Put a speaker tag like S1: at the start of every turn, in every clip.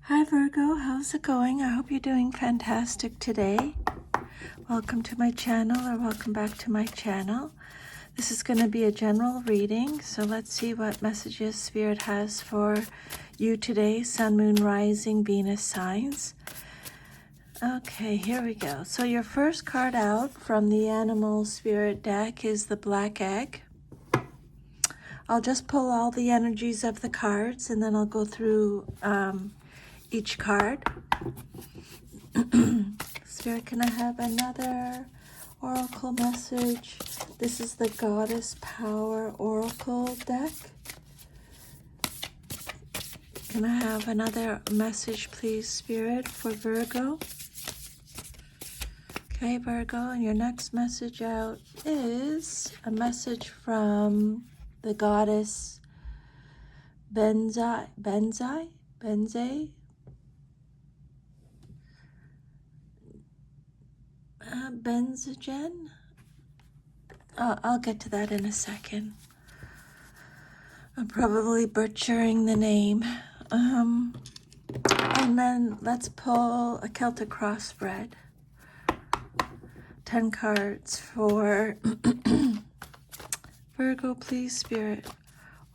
S1: Hi Virgo, how's it going? I hope you're doing fantastic today. Welcome to my channel, or welcome back to my channel. This is going to be a general reading, so let's see what messages Spirit has for you today. Sun, Moon, Rising, Venus signs. Okay, here we go. So your first card out from the Animal Spirit deck is the Black Egg. I'll just pull all the energies of the cards and then I'll go through each card. Spirit, can I have another oracle message? This is the Goddess Power Oracle deck. Can I have another message, please, Spirit, for Virgo? Okay, Virgo, and your next message out is a message from the Goddess Benzigen? I'll get to that in a second. I'm probably butchering the name. And then let's pull a Celtic crossbreed. 10 cards for Virgo, please, Spirit.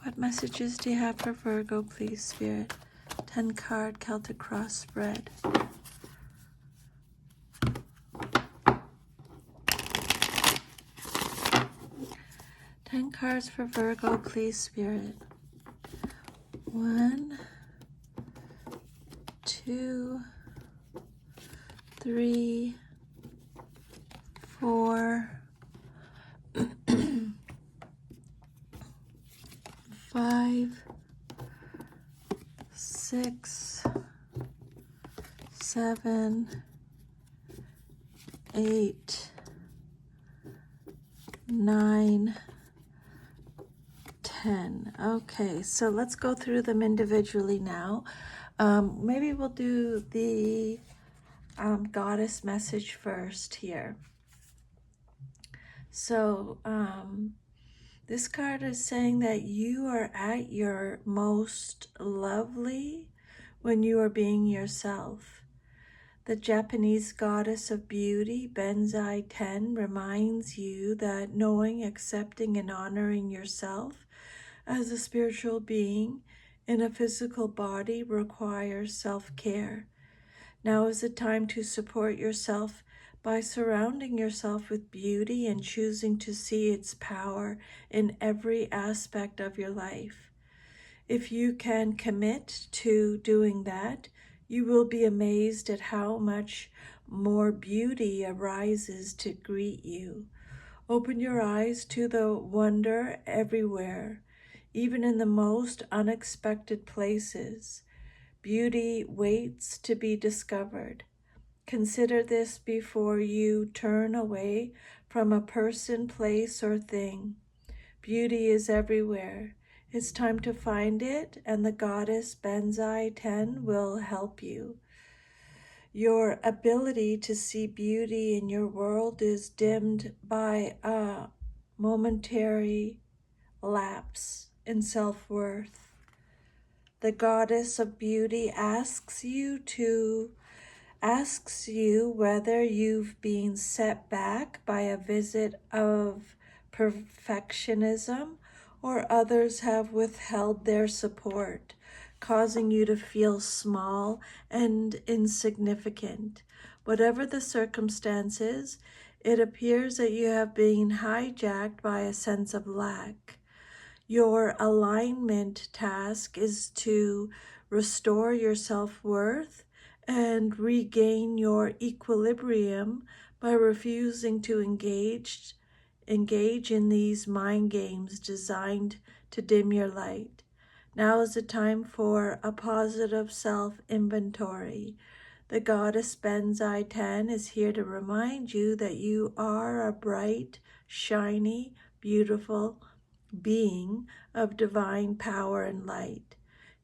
S1: What messages do you have for Virgo, please, Spirit? 10 card Celtic crossbreed. Ten cards for Virgo, please, Spirit. 1, 2, 3, 4, 5, 6, 7, 8, 9, 10. Okay, so let's go through them individually now. Maybe we'll do the goddess message first here. So this card is saying that you are at your most lovely when you are being yourself. The Japanese goddess of beauty, Benzai 10, reminds you that knowing, accepting, and honoring yourself as a spiritual being in a physical body requires self-care. Now is the time to support yourself by surrounding yourself with beauty and choosing to see its power in every aspect of your life. If you can commit to doing that, you will be amazed at how much more beauty arises to greet you. Open your eyes to the wonder everywhere, even in the most unexpected places. Beauty waits to be discovered. Consider this before you turn away from a person, place, or thing. Beauty is everywhere. It's time to find it, and the goddess Benzai 10 will help you. Your ability to see beauty in your world is dimmed by a momentary lapse in self-worth. The goddess of beauty asks you whether you've been set back by a visit of perfectionism or others have withheld their support, causing you to feel small and insignificant. Whatever the circumstances, it appears that you have been hijacked by a sense of lack. Your alignment task is to restore your self-worth and regain your equilibrium by refusing to engage in these mind games designed to dim your light. Now is the time for a positive self-inventory. The goddess Benzai 10 is here to remind you that you are a bright, shiny, beautiful being of divine power and light.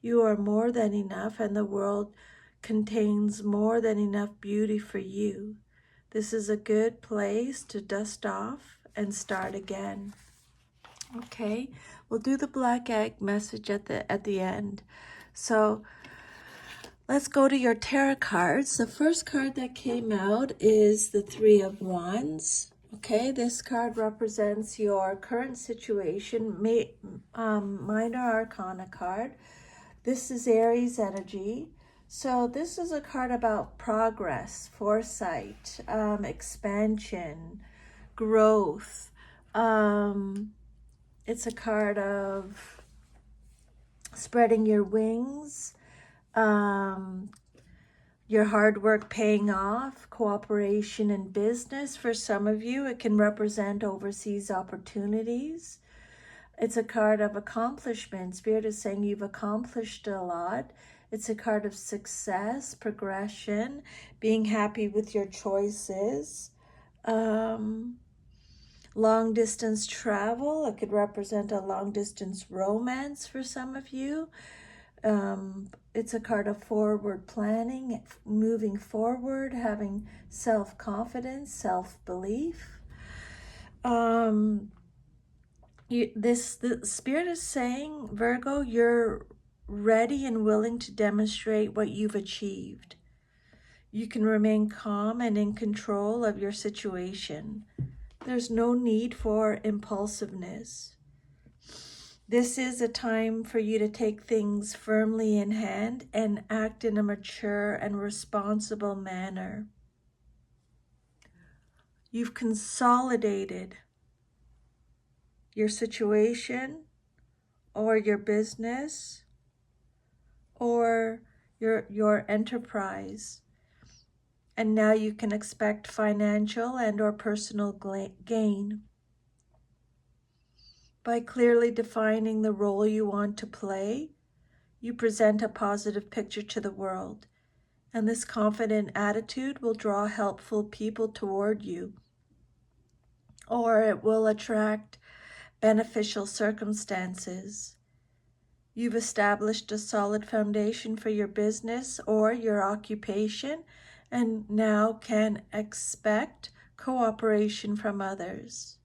S1: You are more than enough, and the world contains more than enough beauty for you. This is a good place to dust off and start again. Okay, we'll do the black egg message at the end. So Let's go to your tarot cards. The first card that came out is the Three of Wands. Okay, this card represents your current situation, minor arcana card. This is Aries energy. So this is a card about progress, foresight, expansion, growth. It's a card of spreading your wings, your hard work paying off, cooperation in business. For some of you, it can represent overseas opportunities. It's a card of accomplishment. Spirit is saying you've accomplished a lot. It's a card of success, progression, being happy with your choices. Long distance travel. It could represent a long distance romance for some of you. It's a card of forward planning, moving forward, having self-confidence, self-belief. The Spirit is saying, Virgo, you're ready and willing to demonstrate what you've achieved. You can remain calm and in control of your situation. There's no need for impulsiveness. This is a time for you to take things firmly in hand and act in a mature and responsible manner. You've consolidated your situation or your business or your enterprise. And now you can expect financial and or personal gain. By clearly defining the role you want to play, you present a positive picture to the world, and this confident attitude will draw helpful people toward you, or it will attract beneficial circumstances. You've established a solid foundation for your business or your occupation, and now can expect cooperation from others.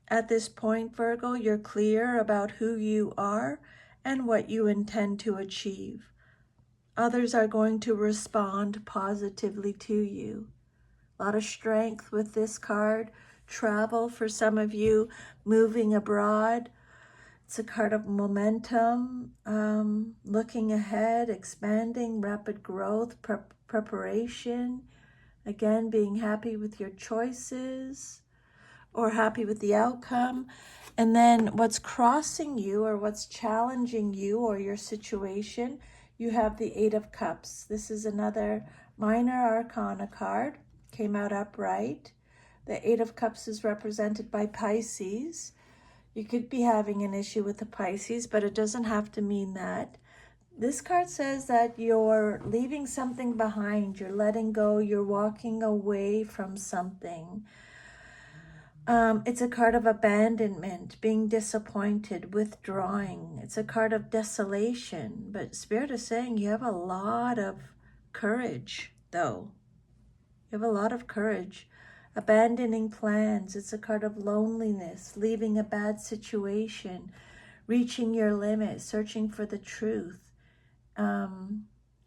S1: At this point, Virgo, you're clear about who you are and what you intend to achieve. Others are going to respond positively to you. A lot of strength with this card. Travel for some of you, moving abroad. It's a card of momentum, looking ahead, expanding, rapid growth, preparation. Again, being happy with your choices or happy with the outcome. And then what's crossing you or what's challenging you or your situation, you have the Eight of Cups. This is another minor arcana card, came out upright. The Eight of Cups is represented by Pisces. You could be having an issue with the Pisces, but it doesn't have to mean that. This card says that you're leaving something behind, you're letting go, you're walking away from something. It's a card of abandonment, being disappointed, withdrawing. It's a card of desolation, but Spirit is saying you have a lot of courage, though. You have a lot of courage. Abandoning plans. It's a card of loneliness, leaving a bad situation, reaching your limit, searching for the truth,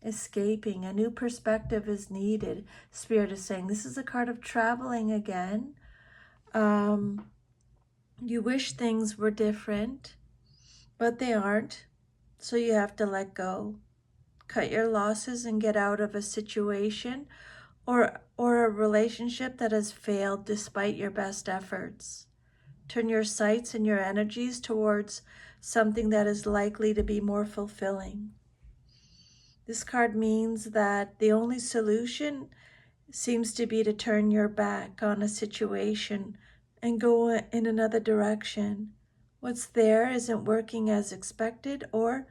S1: escaping. A new perspective is needed. Spirit is saying this is a card of traveling again. You wish things were different, but they aren't. So you have to let go. Cut your losses and get out of a situation or a relationship that has failed despite your best efforts. Turn your sights and your energies towards something that is likely to be more fulfilling. This card means that the only solution seems to be to turn your back on a situation and go in another direction. What's there isn't working as expected or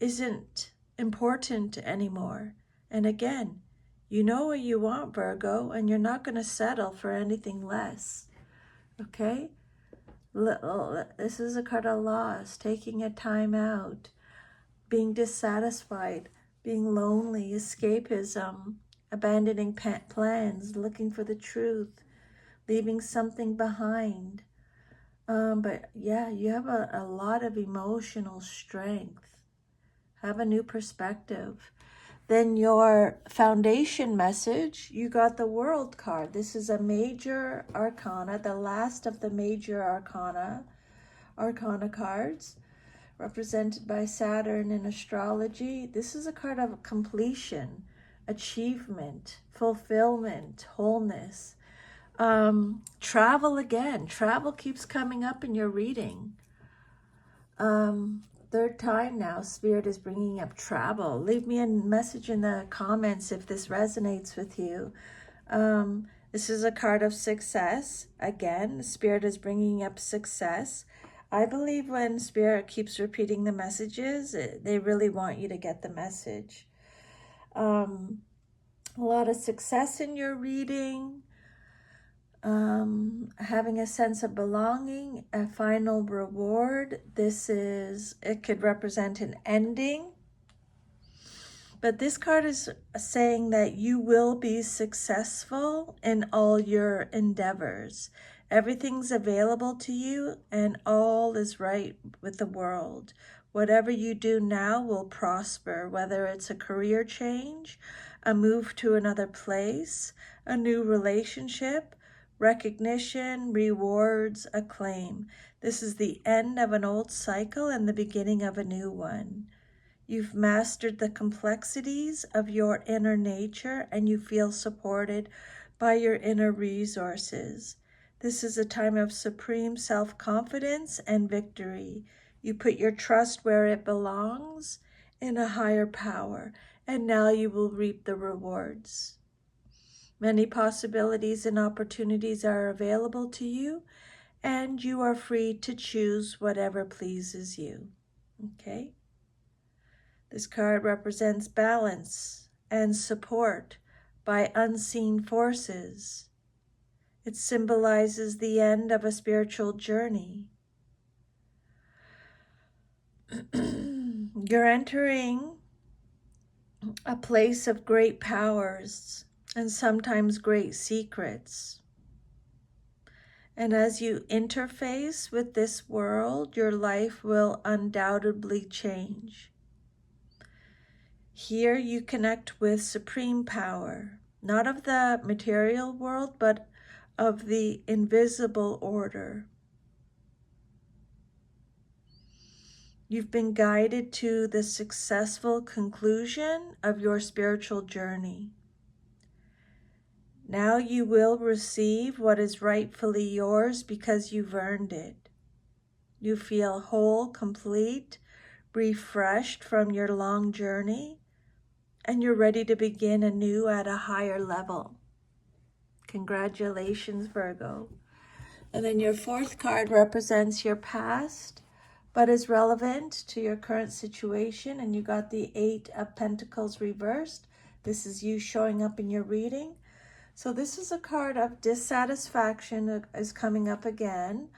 S1: isn't important anymore. And again, you know what you want, Virgo, and you're not going to settle for anything less. Okay? This is a card of loss, taking a time out, being dissatisfied, being lonely, escapism, abandoning plans, looking for the truth, leaving something behind. But yeah, you have a lot of emotional strength. Have a new perspective. Then your foundation message, you got the World card. This is a major arcana, the last of the major arcana cards, represented by Saturn in astrology. This is a card of completion, achievement, fulfillment, wholeness. Travel again. Travel keeps coming up in your reading. Third time now, Spirit is bringing up travel. Leave me a message in the comments if this resonates with you. This is a card of success. Again, Spirit is bringing up success. I believe when Spirit keeps repeating the messages, they really want you to get the message. A lot of success in your reading. Having a sense of belonging, a final reward. It could represent an ending. But this card is saying that you will be successful in all your endeavors. Everything's available to you and all is right with the world. Whatever you do now will prosper, whether it's a career change, a move to another place, a new relationship, recognition, rewards, acclaim. This is the end of an old cycle and the beginning of a new one. You've mastered the complexities of your inner nature and you feel supported by your inner resources. This is a time of supreme self-confidence and victory. You put your trust where it belongs, in a higher power, and now you will reap the rewards. Many possibilities and opportunities are available to you, and you are free to choose whatever pleases you. Okay? This card represents balance and support by unseen forces. It symbolizes the end of a spiritual journey. You're entering a place of great powers and sometimes great secrets. And as you interface with this world, your life will undoubtedly change. Here you connect with supreme power, not of the material world, but of the invisible order. You've been guided to the successful conclusion of your spiritual journey. Now you will receive what is rightfully yours because you've earned it. You feel whole, complete, refreshed from your long journey, and you're ready to begin anew at a higher level. Congratulations, Virgo. And then your fourth card represents your past, but is relevant to your current situation. And you got the Eight of Pentacles reversed. This is you showing up in your reading. So this is a card of dissatisfaction that is coming up again.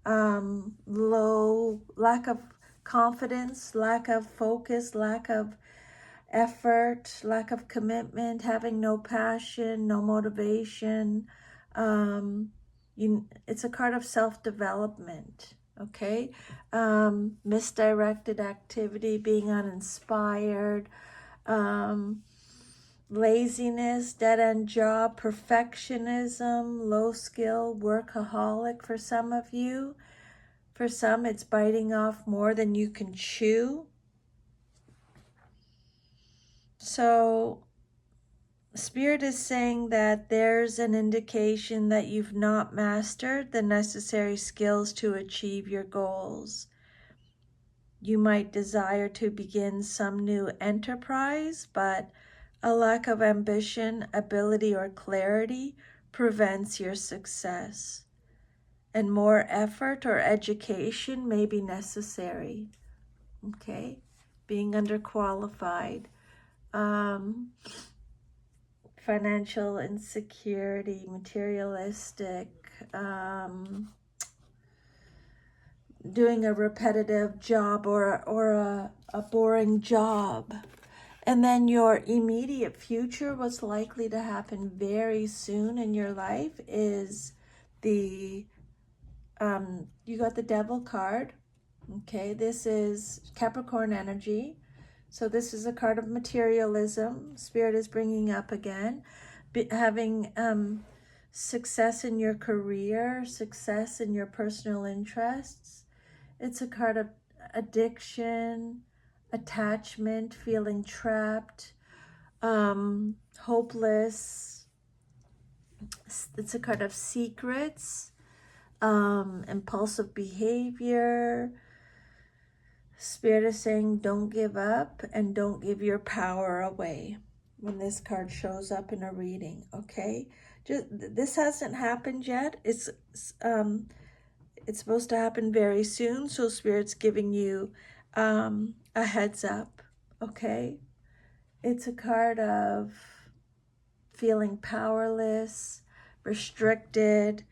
S1: Lack of confidence, lack of focus, lack of effort, lack of commitment, having no passion, no motivation. It's a card of self-development, okay? Misdirected activity, being uninspired, laziness, dead-end job, perfectionism, low skill, workaholic for some of you. For some, it's biting off more than you can chew. So Spirit is saying that there's an indication that you've not mastered the necessary skills to achieve your goals. You might desire to begin some new enterprise, but a lack of ambition, ability, or clarity prevents your success. And more effort or education may be necessary. Okay? Being underqualified. Financial insecurity, materialistic, doing a repetitive job or a boring job. And then your immediate future, what's likely to happen very soon in your life is you got the Devil card. Okay, this is Capricorn energy. So this is a card of materialism. Spirit is bringing up again, having success in your career, success in your personal interests. It's a card of addiction, attachment, feeling trapped, hopeless. It's a card of secrets, impulsive behavior. Spirit is saying don't give up and don't give your power away when this card shows up in a reading, okay? This hasn't happened yet. It's supposed to happen very soon, so Spirit's giving you a heads up, okay? It's a card of feeling powerless, restricted.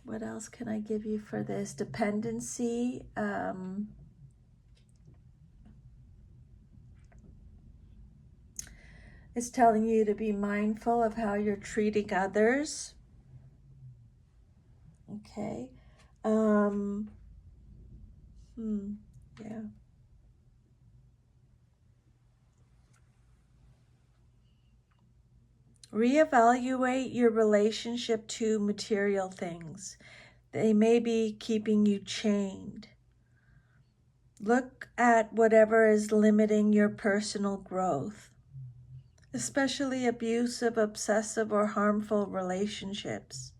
S1: What else can I give you for this? Dependency. It's telling you to be mindful of how you're treating others. Okay. Yeah. Reevaluate your relationship to material things. They may be keeping you chained. Look at whatever is limiting your personal growth, especially abusive, obsessive, or harmful relationships.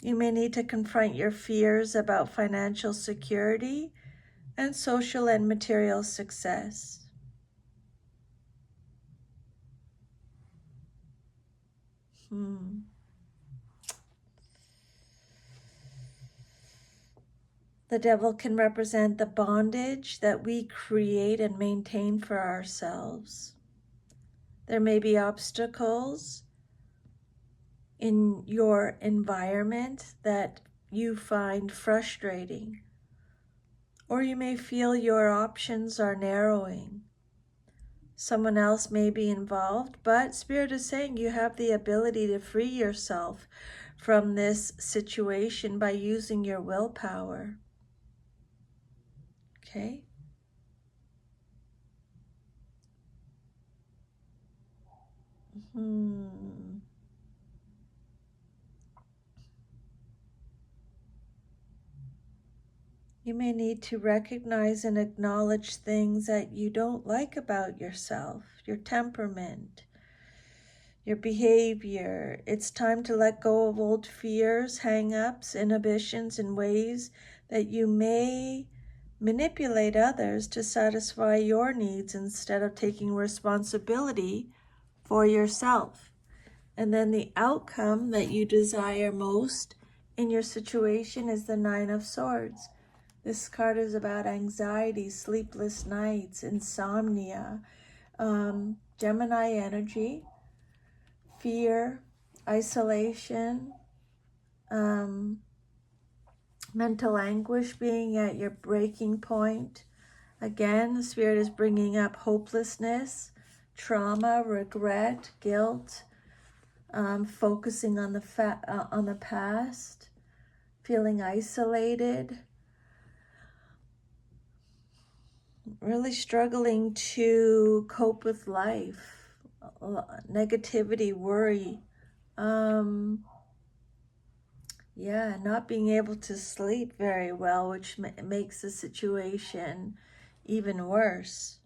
S1: You may need to confront your fears about financial security and social and material success. The devil can represent the bondage that we create and maintain for ourselves. There may be obstacles in your environment that you find frustrating, or you may feel your options are narrowing. Someone else may be involved, but Spirit is saying you have the ability to free yourself from this situation by using your willpower. Okay? You may need to recognize and acknowledge things that you don't like about yourself, your temperament, your behavior. It's time to let go of old fears, hang-ups, inhibitions, and ways that you may manipulate others to satisfy your needs instead of taking responsibility for yourself. And then the outcome that you desire most in your situation is the Nine of Swords. This card is about anxiety, sleepless nights, insomnia, Gemini energy, fear, isolation, mental anguish, being at your breaking point. Again, the Spirit is bringing up hopelessness, trauma, regret, guilt, focusing on the past, feeling isolated, really struggling to cope with life, negativity, worry, not being able to sleep very well, which makes the situation even worse.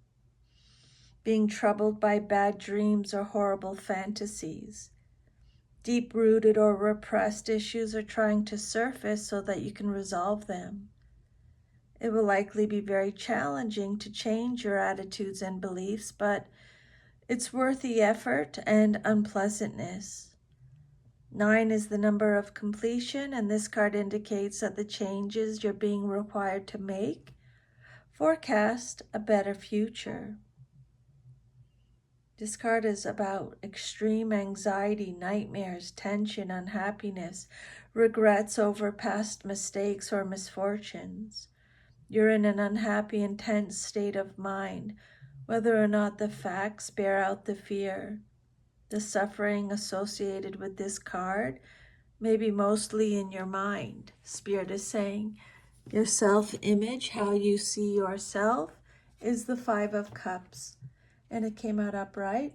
S1: Being troubled by bad dreams or horrible fantasies. Deep-rooted or repressed issues are trying to surface so that you can resolve them. It will likely be very challenging to change your attitudes and beliefs, but it's worth the effort and unpleasantness. 9 is the number of completion, and this card indicates that the changes you're being required to make forecast a better future. This card is about extreme anxiety, nightmares, tension, unhappiness, regrets over past mistakes or misfortunes. You're in an unhappy, intense state of mind, whether or not the facts bear out the fear. The suffering associated with this card may be mostly in your mind. Spirit is saying Your self-image, how you see yourself, is the Five of Cups. And it came out upright.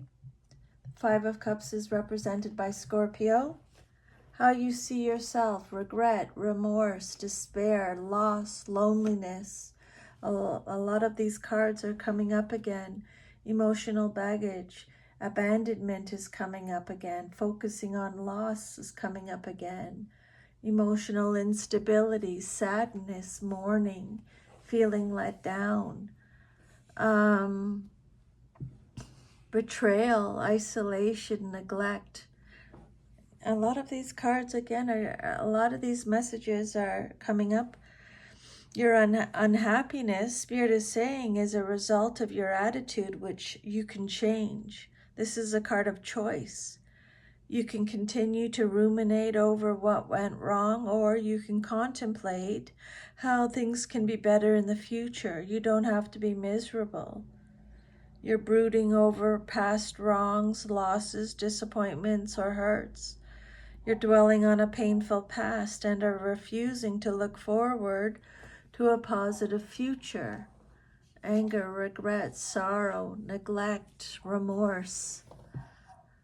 S1: Five of Cups is represented by Scorpio. How you see yourself, regret, remorse, despair, loss, loneliness. A lot of these cards are coming up again. Emotional baggage, abandonment is coming up again. Focusing on loss is coming up again. Emotional instability, sadness, mourning, feeling let down. Betrayal, isolation, neglect. A lot of these cards again a lot of these messages are coming up. Your unhappiness, Spirit is saying, is a result of your attitude, which you can change. This is a card of choice. You can continue to ruminate over what went wrong, or you can contemplate how things can be better in the future. You don't have to be miserable. You're brooding over past wrongs, losses, disappointments, or hurts. You're dwelling on a painful past and are refusing to look forward to a positive future. Anger, regret, sorrow, neglect, remorse,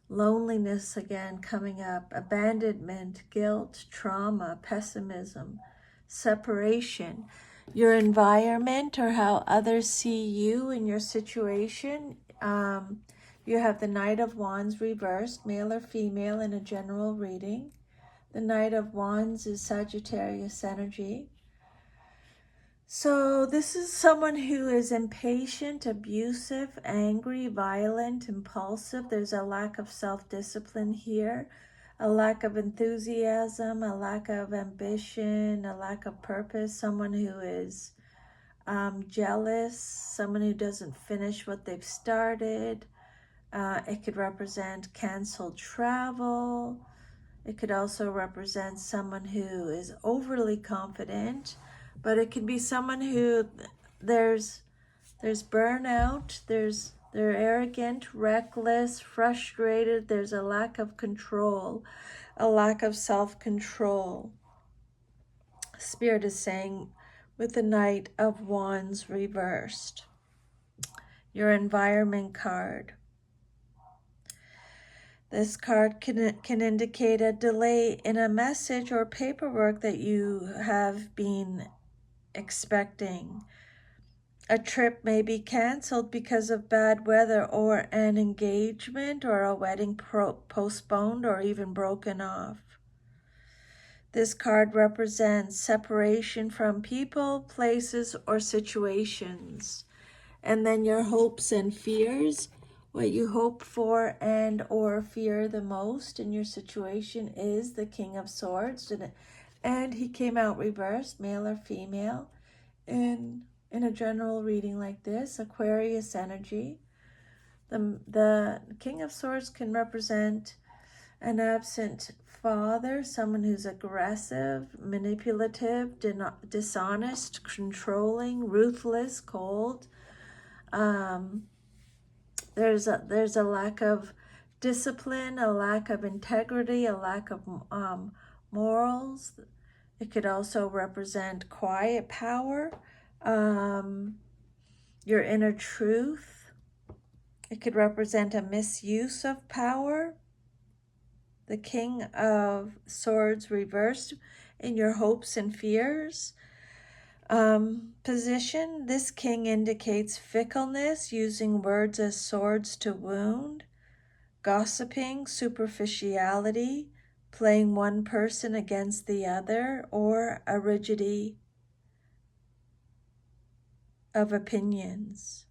S1: loneliness again coming up, abandonment, guilt, trauma, pessimism, separation. Your environment or how others see you in your situation. You have the Knight of Wands reversed, male or female, in a general reading. The Knight of Wands is Sagittarius energy. So this is someone who is impatient, abusive, angry, violent, impulsive. There's a lack of self-discipline here, a lack of enthusiasm, a lack of ambition, a lack of purpose. Someone who is jealous, someone who doesn't finish what they've started. It could represent canceled travel. It could also represent someone who is overly confident, but it could be someone who there's burnout, they're arrogant, reckless, frustrated, there's a lack of control, a lack of self-control. Spirit is saying with the Knight of Wands reversed. Your environment card. This card can indicate a delay in a message or paperwork that you have been expecting. A trip may be canceled because of bad weather, or an engagement or a wedding postponed or even broken off. This card represents separation from people, places, or situations. And then your hopes and fears. What you hope for and or fear the most in your situation is the King of Swords. And he came out reversed, male or female. In a general reading like this, Aquarius energy. The King of Swords can represent an absent father, someone who's aggressive, manipulative, dishonest, controlling, ruthless, cold. There's a lack of discipline, a lack of integrity, a lack of morals. It could also represent quiet power, your inner truth. It could represent a misuse of power. The King of Swords reversed in your hopes and fears. Position, this king indicates fickleness, using words as swords to wound, gossiping, superficiality, playing one person against the other, or a rigidity of opinions.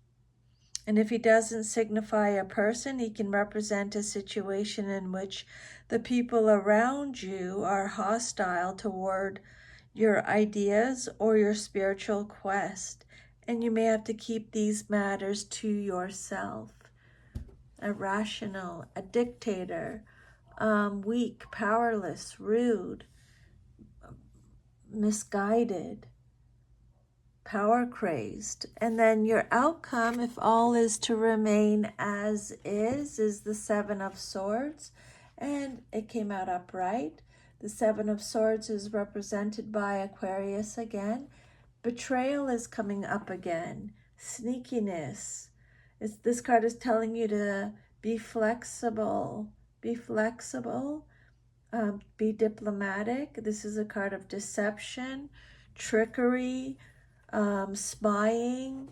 S1: And if he doesn't signify a person, he can represent a situation in which the people around you are hostile toward your ideas or your spiritual quest. And you may have to keep these matters to yourself. Irrational, a dictator, weak, powerless, rude, misguided, power crazed. And then your outcome, if all is to remain as is the Seven of Swords. And it came out upright. The Seven of Swords is represented by Aquarius again. Betrayal is coming up again. Sneakiness. This card is telling you to be flexible. Be flexible. Be diplomatic. This is a card of deception, trickery, spying,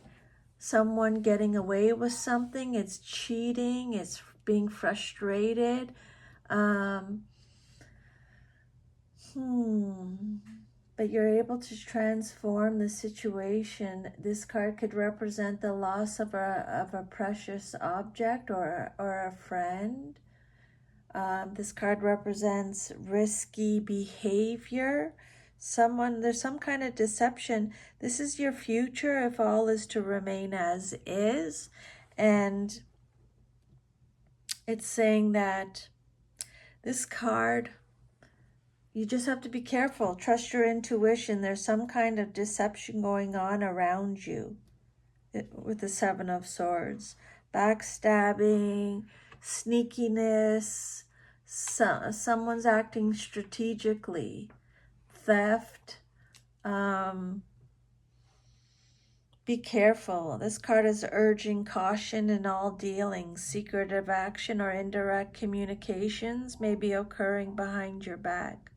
S1: someone getting away with something. It's cheating. It's being frustrated. Um, But you're able to transform the situation. This card could represent the loss of a precious object or a friend. This card represents risky behavior. There's some kind of deception. This is your future if all is to remain as is. And it's saying that this card, you just have to be careful. Trust your intuition. There's some kind of deception going on around you with the Seven of Swords. Backstabbing, sneakiness, someone's acting strategically, theft. Be careful. This card is urging caution in all dealings. Secretive action or indirect communications may be occurring behind your back.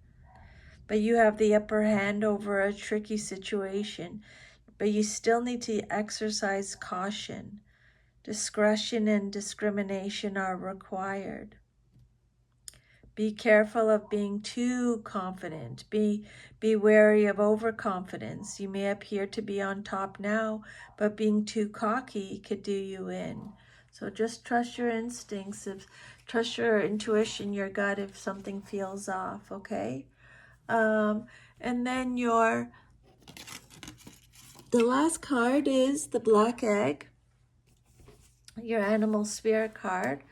S1: But you have the upper hand over a tricky situation. But you still need to exercise caution. Discretion and discrimination are required. Be careful of being too confident. Be wary of overconfidence. You may appear to be on top now, but being too cocky could do you in. So just trust your instincts. Trust your intuition, your gut if something feels off, okay? And then the last card is the Black Egg, your animal spirit card.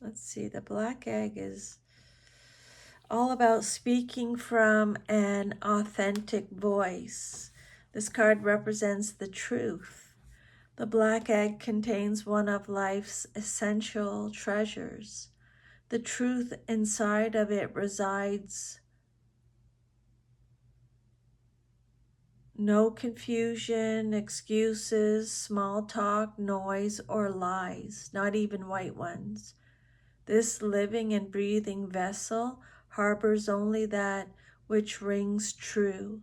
S1: Let's see, the Black Egg is all about speaking from an authentic voice. This card represents the truth. The Black Egg contains one of life's essential treasures. The truth inside of it resides. No confusion, excuses, small talk, noise, or lies, not even white ones. This living and breathing vessel harbors only that which rings true.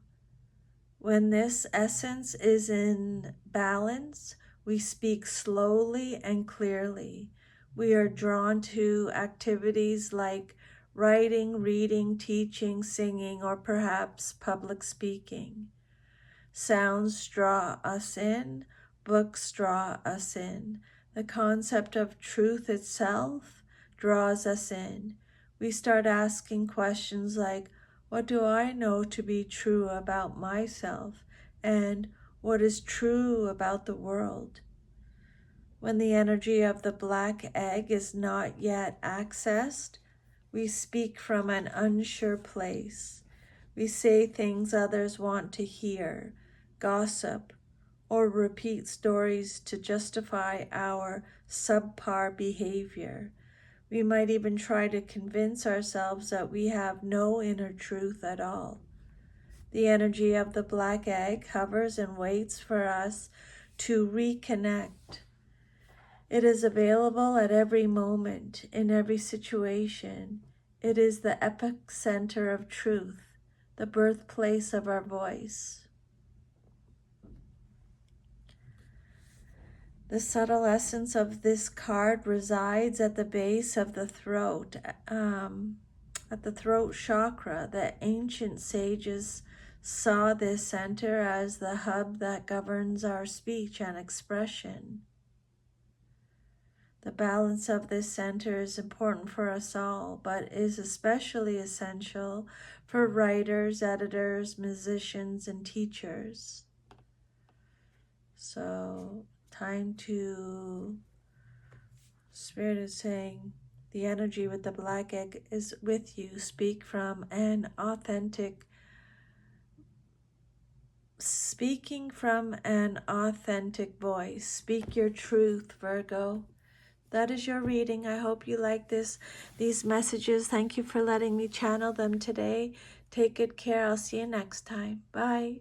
S1: When this essence is in balance, we speak slowly and clearly. We are drawn to activities like writing, reading, teaching, singing, or perhaps public speaking. Sounds draw us in, books draw us in. The concept of truth itself draws us in. We start asking questions like, what do I know to be true about myself? And what is true about the world? When the energy of the Black Egg is not yet accessed, we speak from an unsure place. We say things others want to hear, gossip, or repeat stories to justify our subpar behavior. We might even try to convince ourselves that we have no inner truth at all. The energy of the Black Egg hovers and waits for us to reconnect. It is available at every moment, in every situation. It is the epicenter of truth, the birthplace of our voice. The subtle essence of this card resides at the base of the throat, at the throat chakra. The ancient sages saw this center as the hub that governs our speech and expression. The balance of this center is important for us all, but is especially essential for writers, editors, musicians, and teachers. So, Spirit is saying, the energy with the Black Egg is with you. Speaking from an authentic voice. Speak your truth, Virgo. That is your reading. I hope you like these messages. Thank you for letting me channel them today. Take good care. I'll see you next time. Bye.